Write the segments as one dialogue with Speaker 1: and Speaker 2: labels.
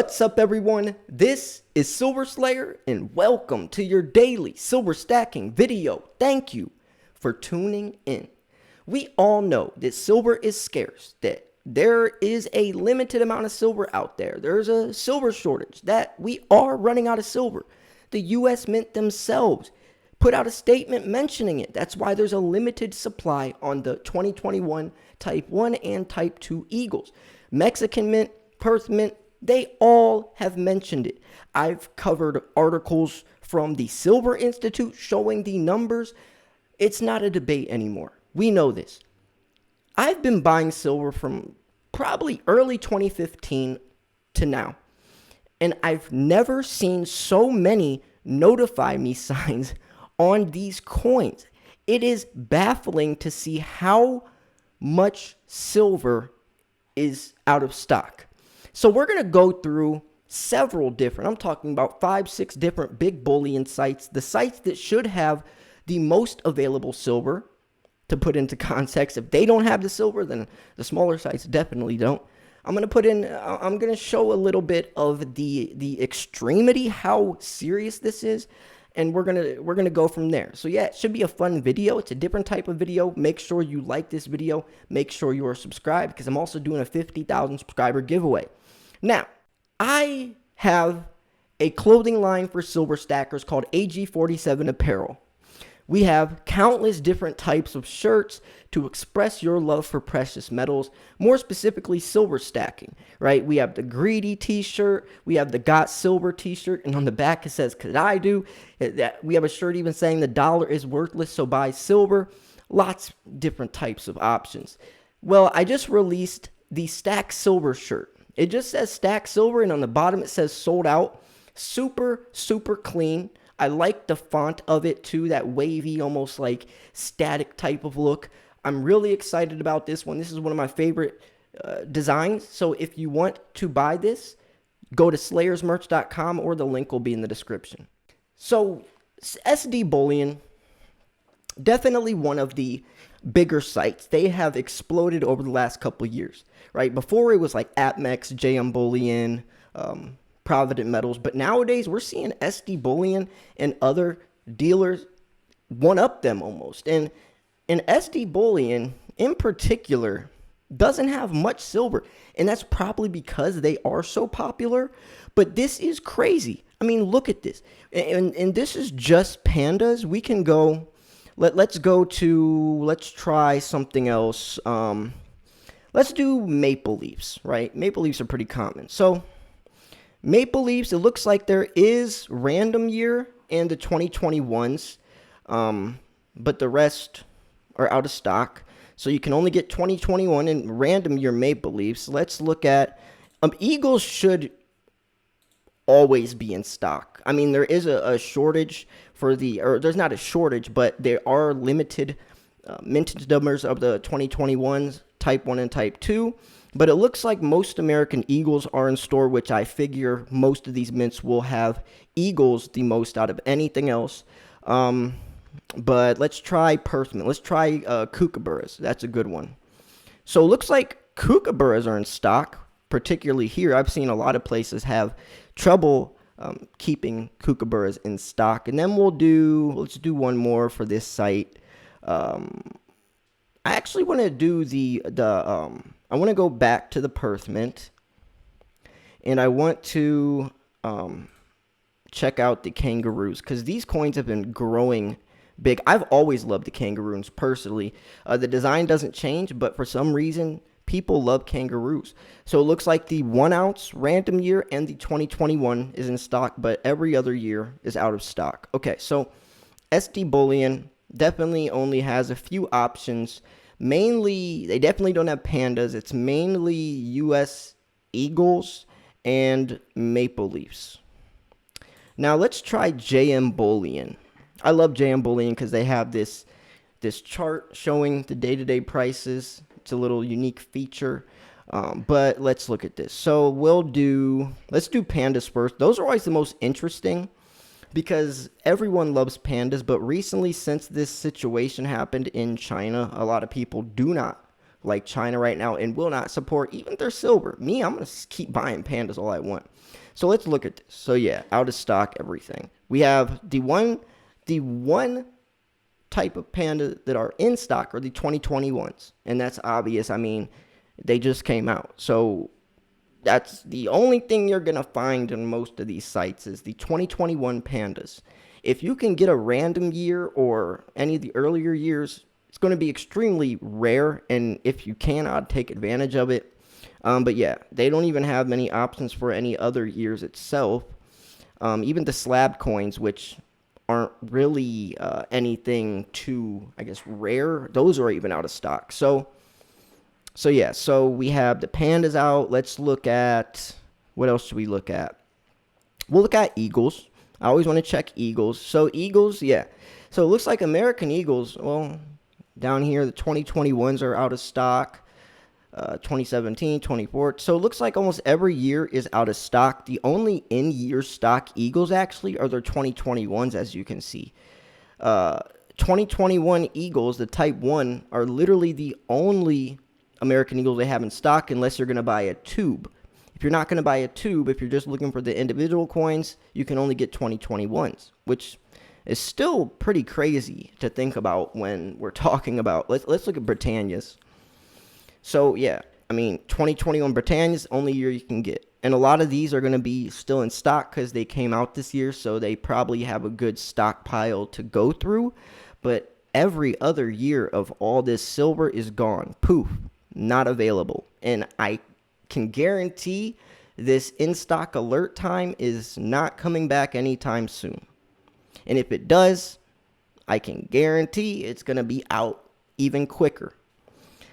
Speaker 1: What's up, everyone? This is Silver Slayer, and welcome to your daily silver stacking video. Thank you for tuning in. We all know that silver is scarce, that there is a limited amount of silver out there. There's a silver shortage, that we are running out of silver. The U.S. Mint themselves put out a statement mentioning it. That's why there's a limited supply on the 2021 Type 1 and Type 2 Eagles. Mexican Mint, Perth Mint, they all have mentioned it. I've covered articles from the Silver Institute showing the numbers. It's not a debate anymore. We know this. I've been buying silver from probably early 2015 to now, and I've never seen so many notify me signs on these coins. It is baffling to see how much silver is out of stock. So we're going to go through several different, I'm talking about 5-6 different big bullion sites, the sites that should have the most available silver. To put into context, if they don't have the silver, then the smaller sites definitely don't. I'm going to show a little bit of the extremity, how serious this is, and we're going to go from there. So yeah, it should be a fun video. It's a different type of video. Make sure you like this video. Make sure you are subscribed, because I'm also doing a 50,000 subscriber giveaway. Now, I have a clothing line for silver stackers called AG47 Apparel. We have countless different types of shirts to express your love for precious metals, more specifically silver stacking, right? We have the Greedy t-shirt, we have the Got Silver t-shirt, and on the back it says, "Could I do?" We have a shirt even saying the dollar is worthless, so buy silver. Lots different types of options. Well, I just released the Stack Silver shirt. It just says Stack Silver, and on the bottom it says sold out. Super, super clean. I like the font of it too, that wavy, almost like static type of look. I'm really excited about this one. This is one of my favorite designs. So if you want to buy this, go to slayersmerch.com, or the link will be in the description. So SD Bullion, definitely one of the bigger sites. They have exploded over the last couple of years, right? Before it was like APMEX, JM Bullion, Provident Metals, but nowadays we're seeing SD Bullion and other dealers one-up them almost. And SD Bullion in particular doesn't have much silver, and that's probably because they are so popular. But this is crazy. I mean, look at this. And this is just pandas. We can go, let's try something else. Let's do maple leaves, right? Maple leaves are pretty common. So maple leaves, it looks like there is random year in the 2021s, but the rest are out of stock. So you can only get 2021 and random year maple leaves. Let's look at, Eagles should always be in stock. I mean, there is a shortage or there's not a shortage, but there are limited mintage numbers of the 2021s, Type 1 and Type 2. But it looks like most American Eagles are in store, which I figure most of these mints will have Eagles the most out of anything else. But let's try Perth Mint. Let's try Kookaburras. That's a good one. So it looks like Kookaburras are in stock, particularly here. I've seen a lot of places have trouble keeping Kookaburras in stock. And then let's do one more for this site. I actually want to do I want to go back to the Perth Mint, and I want to check out the kangaroos, because these coins have been growing big. I've always loved the kangaroos personally. The design doesn't change, but for some reason, people love kangaroos. So it looks like the 1 ounce random year and the 2021 is in stock, but every other year is out of stock. Okay, so SD Bullion definitely only has a few options. Mainly, they definitely don't have pandas. It's mainly U.S. Eagles and maple leaves. Now let's try JM Bullion. I love JM Bullion because they have this chart showing the day-to-day prices. It's a little unique feature. But let's look at this. So let's do pandas first. Those are always the most interesting, because everyone loves pandas, but recently, since this situation happened in China, a lot of people do not like China right now and will not support even their silver. Me, I'm going to keep buying pandas all I want. So let's look at this. So yeah, out of stock, everything. We have the one type of panda that are in stock are the 2021s. And that's obvious. I mean, they just came out. So that's the only thing you're going to find in most of these sites is the 2021 pandas. If you can get a random year or any of the earlier years, it's going to be extremely rare. And if you can, I'd take advantage of it. But yeah, they don't even have many options for any other years itself. Even the slab coins, which aren't really anything too, I guess, rare, those are even out of stock. So yeah, so we have the pandas out. Let's look at, what else should we look at? We'll look at eagles. I always want to check eagles. So eagles, yeah. So it looks like American eagles, well, down here, the 2021s are out of stock. 2017, 2014. So it looks like almost every year is out of stock. The only in-year stock eagles actually are their 2021s, as you can see. 2021 eagles, the type 1, are literally the only American eagles they have in stock unless you're going to buy a tube. If you're not going to buy a tube, if you're just looking for the individual coins, you can only get 2021s, which is still pretty crazy to think about when we're talking about. Let's look at Britannias. So yeah, I mean, 2021 Britannia's the only year you can get. And a lot of these are going to be still in stock because they came out this year, so they probably have a good stockpile to go through. But every other year of all this silver is gone. Poof, not available. And I can guarantee this in-stock alert time is not coming back anytime soon. And if it does, I can guarantee it's going to be out even quicker.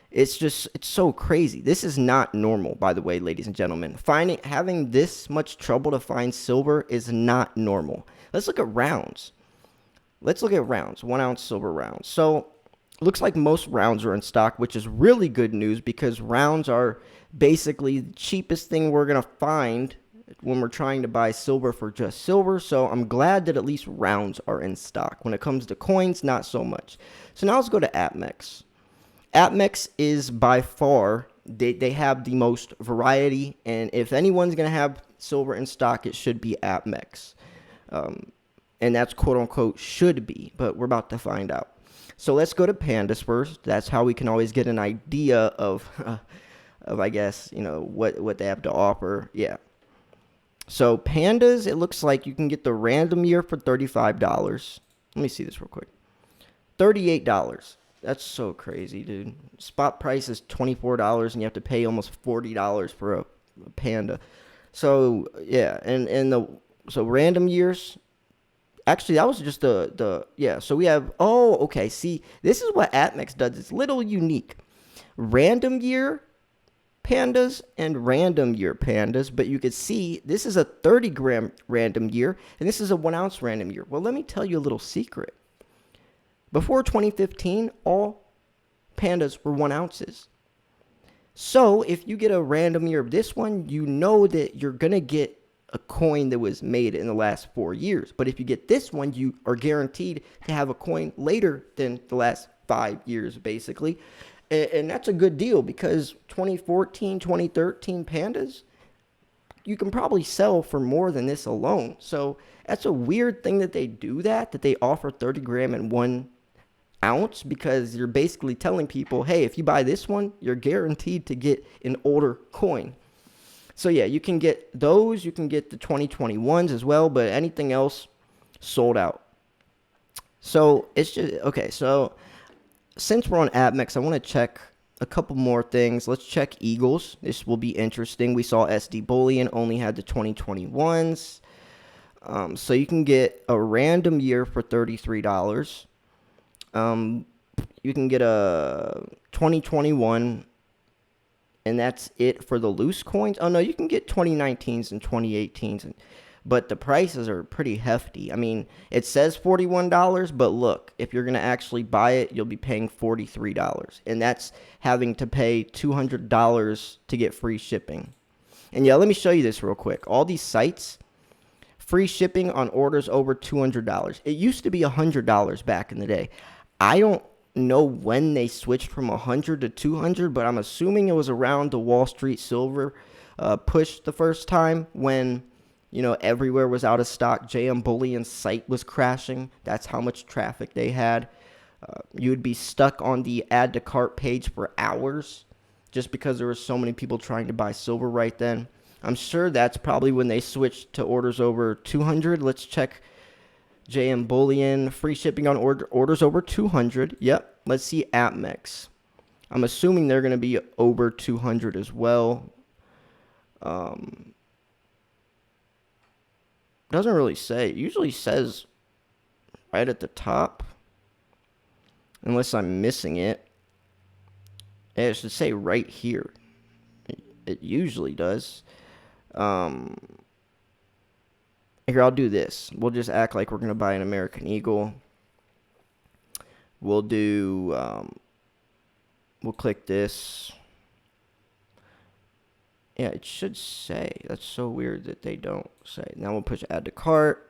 Speaker 1: It's so crazy. This is not normal, by the way, ladies and gentlemen. Having this much trouble to find silver is not normal. Let's look at rounds. 1 ounce silver rounds. So looks like most rounds are in stock, which is really good news because rounds are basically the cheapest thing we're going to find when we're trying to buy silver for just silver. So I'm glad that at least rounds are in stock. When it comes to coins, not so much. So now let's go to APMEX. APMEX is by far, they have the most variety, and if anyone's going to have silver in stock, it should be APMEX. And that's quote-unquote should be, but we're about to find out. So let's go to pandas first. That's how we can always get an idea of I guess, you know, what they have to offer. Yeah. So pandas, it looks like you can get the random year for $35. Let me see this real quick. $38. That's so crazy, dude. Spot price is $24, and you have to pay almost $40 for a panda. So yeah, so random years. Actually, that was just yeah. So we have, okay. See, this is what APMEX does. It's a little unique. Random year pandas and random year pandas, but you can see this is a 30-gram random year, and this is a 1 ounce random year. Well, let me tell you a little secret. Before 2015, all pandas were 1 ounces. So if you get a random year of this one, you know that you're going to get a coin that was made in the last 4 years. But if you get this one, you are guaranteed to have a coin later than the last 5 years, basically. And that's a good deal because 2014, 2013 pandas, you can probably sell for more than this alone. So that's a weird thing that they do that they offer 30 gram and 1 ounce, because you're basically telling people, hey, if you buy this one, you're guaranteed to get an older coin. So yeah, you can get those, you can get the 2021s as well, but anything else sold out. So it's just, okay, so since we're on APMEX, I want to check a couple more things. Let's check Eagles. This will be interesting. We saw SD Bullion only had the 2021s. So you can get a random year for $33. You can get a 2021, and that's it for the loose coins. Oh, no, you can get 2019s and 2018s, but the prices are pretty hefty. I mean, it says $41, but look, if you're going to actually buy it, you'll be paying $43, and that's having to pay $200 to get free shipping. And yeah, let me show you this real quick. All these sites, free shipping on orders over $200. It used to be $100 back in the day. I don't know when they switched from 100 to 200, but I'm assuming it was around the Wall Street Silver push the first time when, everywhere was out of stock. JM Bullion's site was crashing. That's how much traffic they had. You would be stuck on the add to cart page for hours just because there were so many people trying to buy silver right then. I'm sure that's probably when they switched to orders over 200. Let's check JM Bullion. Free shipping on orders over 200. Yep. Let's see APMEX. I'm assuming they're going to be over 200 as well. Doesn't really say. It usually says right at the top. Unless I'm missing it. It should say right here. It usually does. Here, I'll do this. We'll just act like we're going to buy an American Eagle. We'll do, we'll click this. Yeah, it should say. That's so weird that they don't say. Now we'll push add to cart.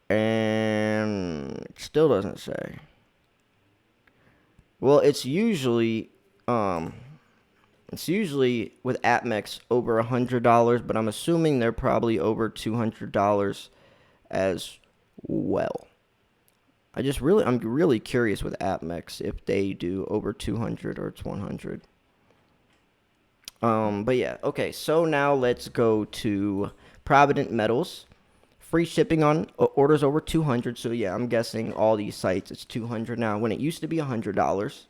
Speaker 1: And it still doesn't say. Well, it's usually with APMEX over $100, but I'm assuming they're probably over $200 as well. I'm really curious with APMEX if they do over 200 or it's 100. But yeah, okay. So now let's go to Provident Metals. Free shipping on orders over 200. So yeah, I'm guessing all these sites it's 200 now when it used to be $100.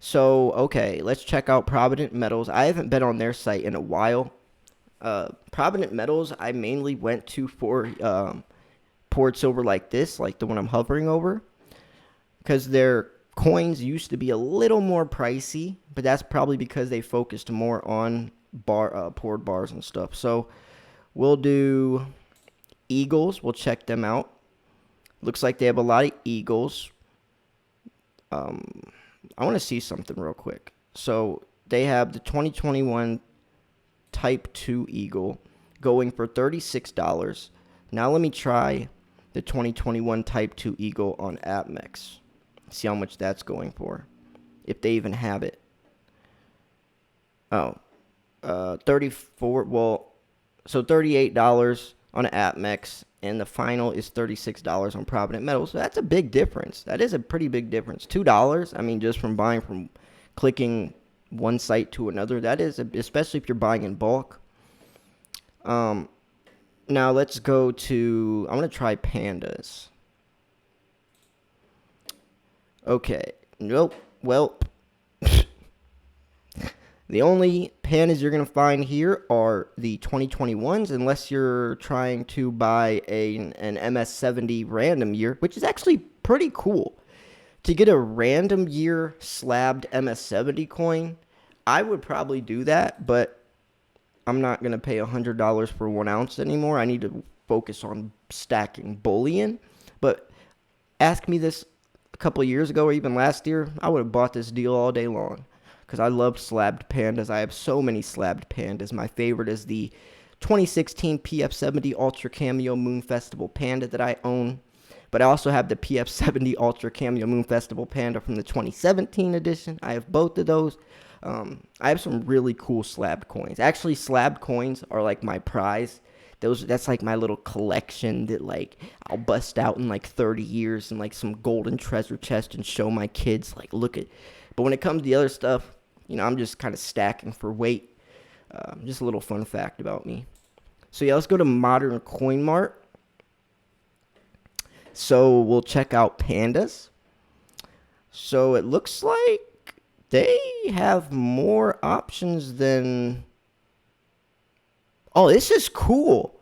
Speaker 1: So okay, let's check out Provident Metals. I haven't been on their site in a while. Provident Metals I mainly went to for poured silver like this, like the one I'm hovering over, because their coins used to be a little more pricey, but that's probably because they focused more on poured bars and stuff. So we'll do Eagles. We'll check them out. Looks like they have a lot of Eagles. I want to see something real quick. So they have the 2021 Type 2 Eagle going for $36. Now let me try the 2021 Type 2 Eagle on APMEX. See how much that's going for. If they even have it. Oh. 34. Well, so $38 on APMEX. And the final is $36 on Provident Metals. So that's a big difference. That is a pretty big difference. $2, I mean, just from clicking one site to another. That is, especially if you're buying in bulk. Now let's go to, I'm going to try pandas. Okay. Nope. Well, the only pandas you're going to find here are the 2021s, unless you're trying to buy an MS70 random year, which is actually pretty cool. To get a random year slabbed MS70 coin, I would probably do that, but I'm not going to pay $100 for 1 ounce anymore. I need to focus on stacking bullion. But ask me this a couple of years ago or even last year, I would have bought this deal all day long. Because I love slabbed pandas. I have so many slabbed pandas. My favorite is the 2016 PF70 Ultra Cameo Moon Festival Panda that I own. But I also have the PF70 Ultra Cameo Moon Festival Panda from the 2017 edition. I have both of those. I have some really cool slabbed coins. Actually, slabbed coins are like my prize. That's like my little collection that like I'll bust out in like 30 years and like some golden treasure chest and show my kids like look at. But when it comes to the other stuff, I'm just kind of stacking for weight. Just a little fun fact about me. So yeah, let's go to Modern Coin Mart. So we'll check out pandas. So it looks like they have more options than... Oh, this is cool.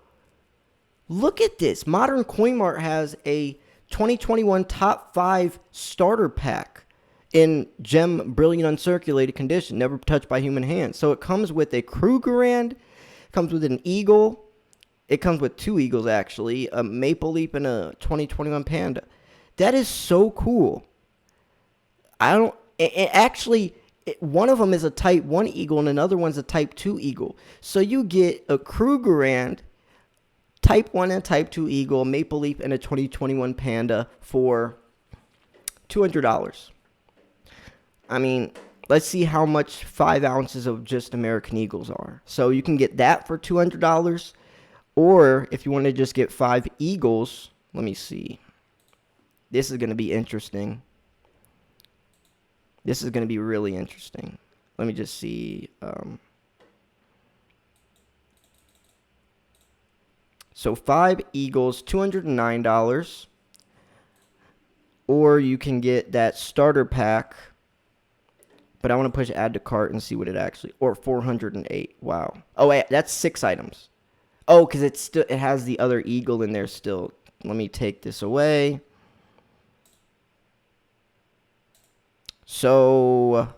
Speaker 1: Look at this. Modern Coin Mart has a 2021 Top 5 Starter Pack in gem brilliant uncirculated condition, never touched by human hands. So it comes with a Krugerrand, comes with an eagle. It comes with 2 eagles, actually, a maple leaf and a 2021 panda. That is so cool. One of them is a Type 1 eagle and another one's a Type 2 eagle. So you get a Krugerrand, Type 1 and Type 2 eagle, maple leaf, and a 2021 panda for $200. I mean, let's see how much 5 ounces of just American Eagles are. So you can get that for $200. Or if you want to just get 5 Eagles, let me see. This is going to be interesting. This is going to be really interesting. Let me just see. So 5 Eagles, $209. Or you can get that starter pack. But I want to push add to cart and see what it actually, or 408. Wow. Oh, wait, that's 6 items. Oh, because it has the other eagle in there still. Let me take this away. So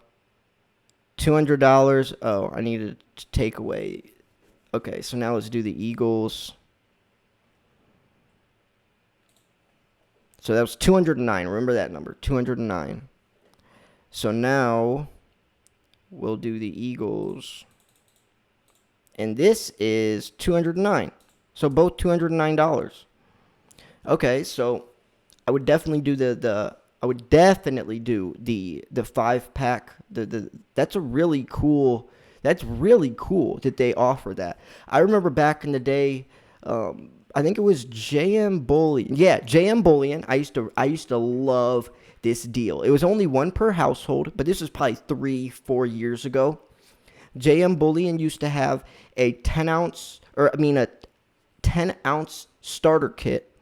Speaker 1: $200. Oh, I needed to take away. Okay, so now let's do the Eagles. So that was 209. Remember that number, 209. So now we'll do the Eagles. And this is 209. So both $209. Okay, so I would definitely do the 5-pack. That's really cool that they offer that. I remember back in the day, I think it was JM Bullion. Yeah, JM Bullion. I used to love this deal. It was only one per household, but this was probably 3-4 years ago. JM Bullion used to have a 10-ounce starter kit.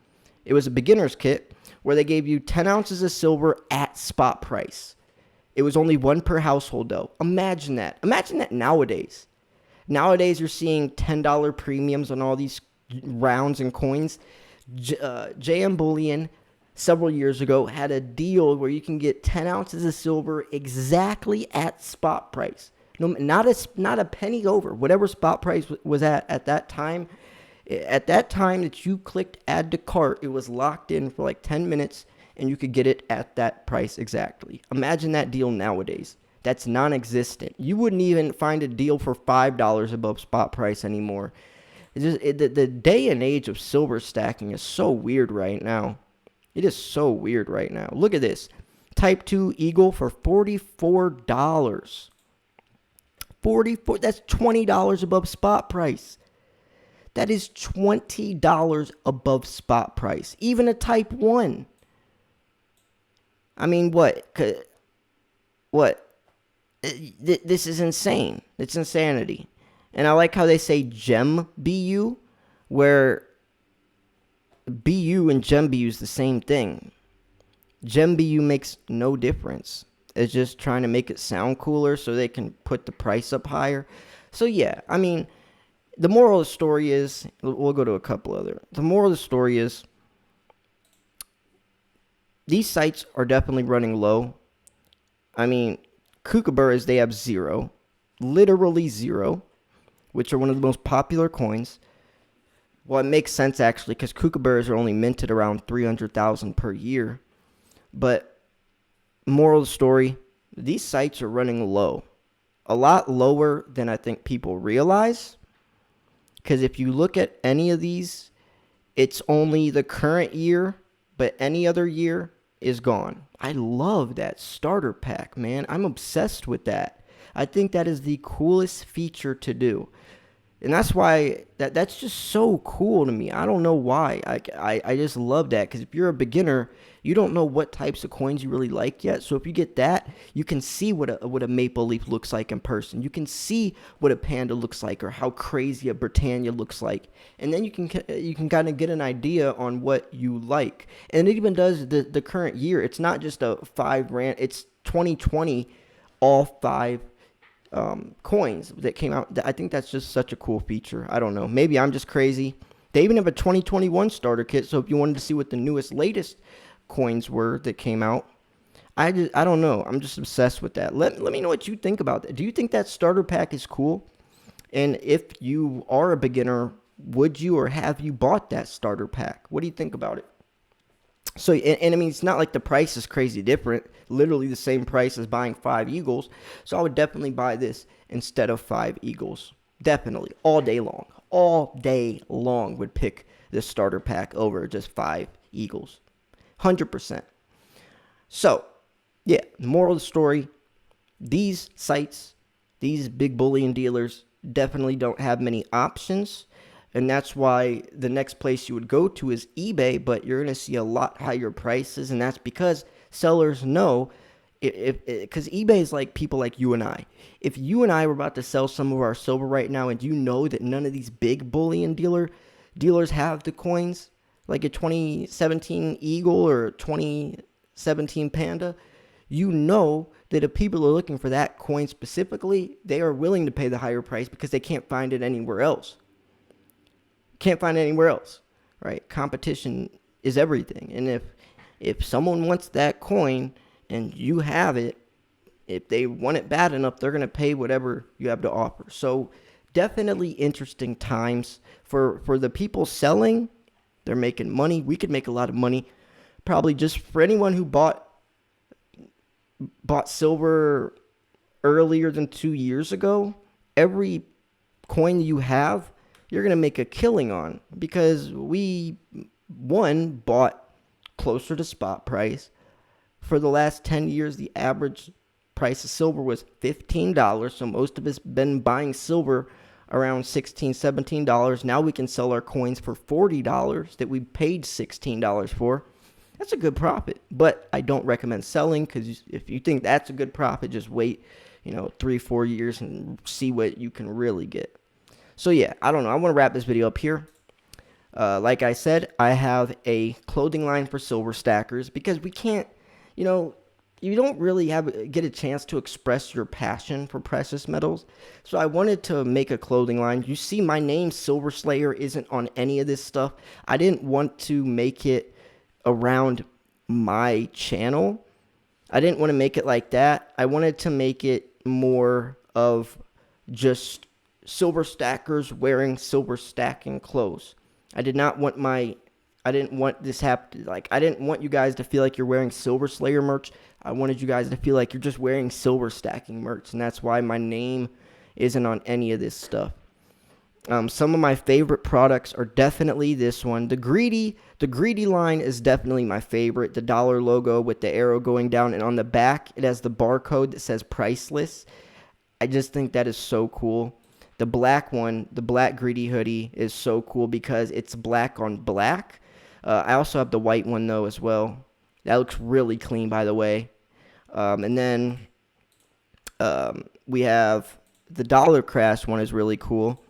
Speaker 1: It was a beginner's kit where they gave you 10 ounces of silver at spot price. It was only one per household, though. Imagine that. Imagine that nowadays. Nowadays, you're seeing $10 premiums on all these rounds and coins. JM Bullion, several years ago, had a deal where you can get 10 ounces of silver exactly at spot price. No, not a penny over. Whatever spot price was at that time. At that time that you clicked add to cart, it was locked in for like 10 minutes, and you could get it at that price exactly. Imagine that deal nowadays. That's non-existent. You wouldn't even find a deal for $5 above spot price anymore. The day and age of silver stacking is so weird right now. It is so weird right now. Look at this. Type 2 Eagle for $44. 44. That's $20 above spot price. That is $20 above spot price. Even a Type 1. I mean, what? This is insane. It's insanity. And I like how they say Gem BU, where BU and Gem BU is the same thing. Gem BU makes no difference. It's just trying to make it sound cooler so they can put the price up higher. So yeah, I mean, the moral of the story is, we'll go to a couple other. The moral of the story is, these sites are definitely running low. I mean, kookaburras, they have 0. Literally 0. Which are one of the most popular coins. Well, it makes sense, actually, because kookaburras are only minted around 300,000 per year. But, moral of the story, these sites are running low. A lot lower than I think people realize. Because if you look at any of these, it's only the current year, but any other year is gone. I love that starter pack, man. I'm obsessed with that. I think that is the coolest feature to do. And that's why that's just so cool to me. I don't know why. I just love that, because if you're a beginner, you don't know what types of coins you really like yet. So if you get that, you can see what a maple leaf looks like in person. You can see what a panda looks like, or how crazy a Britannia looks like. And then you can kind of get an idea on what you like. And it even does the current year. It's not just a 5 rand. It's 2020, all 5 coins that came out. I think that's just such a cool feature. I don't know. Maybe I'm just crazy. They even have a 2021 starter kit. So if you wanted to see what the latest coins were that came out, I don't know. I'm just obsessed with that. Let me know what you think about that. Do you think that starter pack is cool? And if you are a beginner, would you or have you bought that starter pack? What do you think about it? So, and I mean, it's not like the price is crazy different. Literally the same price as buying 5 Eagles. So I would definitely buy this instead of 5 Eagles. Definitely. All day long. All day long would pick this starter pack over just 5 Eagles. 100%. So, yeah, the moral of the story, these sites, these big bullion dealers definitely don't have many options. And that's why the next place you would go to is eBay, but you're going to see a lot higher prices. And that's because sellers know, because eBay is like people like you and I. If you and I were about to sell some of our silver right now, and you know that none of these big bullion dealers have the coins, like a 2017 Eagle or 2017 Panda, you know that if people are looking for that coin specifically, they are willing to pay the higher price because they can't find it anywhere else. Can't find it anywhere else, right? Competition is everything. And if someone wants that coin and you have it, if they want it bad enough, they're going to pay whatever you have to offer. So definitely interesting times for the people selling. They're making money. We could make a lot of money. Probably just for anyone who bought silver earlier than 2 years ago, every coin you have, you're going to make a killing on, because we, one, bought closer to spot price. For the last 10 years, the average price of silver was $15. So most of us been buying silver around $16, $17. Now we can sell our coins for $40 that we paid $16 for. That's a good profit, but I don't recommend selling, because if you think that's a good profit, just wait, 3-4 years and see what you can really get. So yeah, I don't know. I want to wrap this video up here. Like I said, I have a clothing line for silver stackers, because we can't, you don't really get a chance to express your passion for precious metals. So I wanted to make a clothing line. You see my name, Silver Slayer, isn't on any of this stuff. I didn't want to make it around my channel. I didn't want to make it like that. I wanted to make it more of just silver stackers wearing silver stacking clothes. I didn't want this happen. Like, I didn't want you guys to feel like you're wearing Silver Slayer merch. I wanted you guys to feel like you're just wearing silver stacking merch, and that's why my name isn't on any of this stuff. Some of my favorite products are definitely this one. The greedy line is definitely my favorite. The dollar logo with the arrow going down, and on the back it has the barcode that says priceless. I just think that is so cool. The black one, the black greedy hoodie, is so cool because it's black on black. I also have the white one though as well. That looks really clean, by the way. And then we have the dollar crash one is really cool.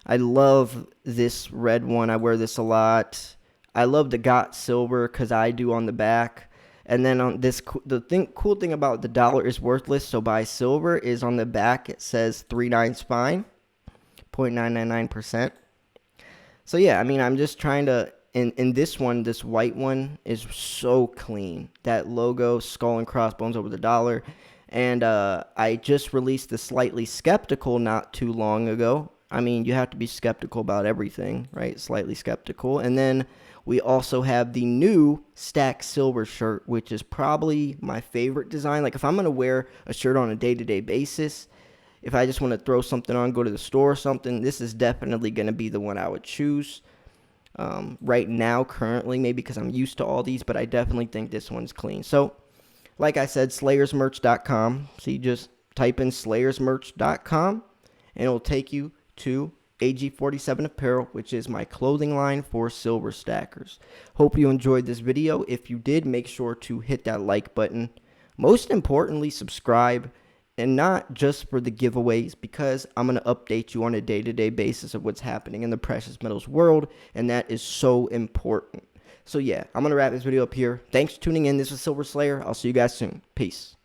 Speaker 1: I love this red one. I wear this a lot. I love the got silver because I do on the back. And then on this, cool thing about the dollar is worthless, so buy silver, is on the back it says 39's fine, 0.999%. So yeah, I mean, I'm just trying to, in this one, this white one is so clean. That logo, skull and crossbones over the dollar. And I just released the Slightly Skeptical not too long ago. I mean, you have to be skeptical about everything, right? Slightly Skeptical. And then we also have the new Stack Silver shirt, which is probably my favorite design. Like, if I'm going to wear a shirt on a day-to-day basis, if I just want to throw something on, go to the store or something, this is definitely going to be the one I would choose. Right now, currently, maybe because I'm used to all these, but I definitely think this one's clean. So, like I said, slayersmerch.com. So you just type in slayersmerch.com, and it'll take you to AG47 Apparel, which is my clothing line for silver stackers. Hope you enjoyed this video. If you did, make sure to hit that like button. Most importantly, subscribe, and not just for the giveaways, because I'm going to update you on a day-to-day basis of what's happening in the precious metals world, and that is so important. So yeah, I'm going to wrap this video up here. Thanks for tuning in. This is Silver Slayer. I'll see you guys soon. Peace.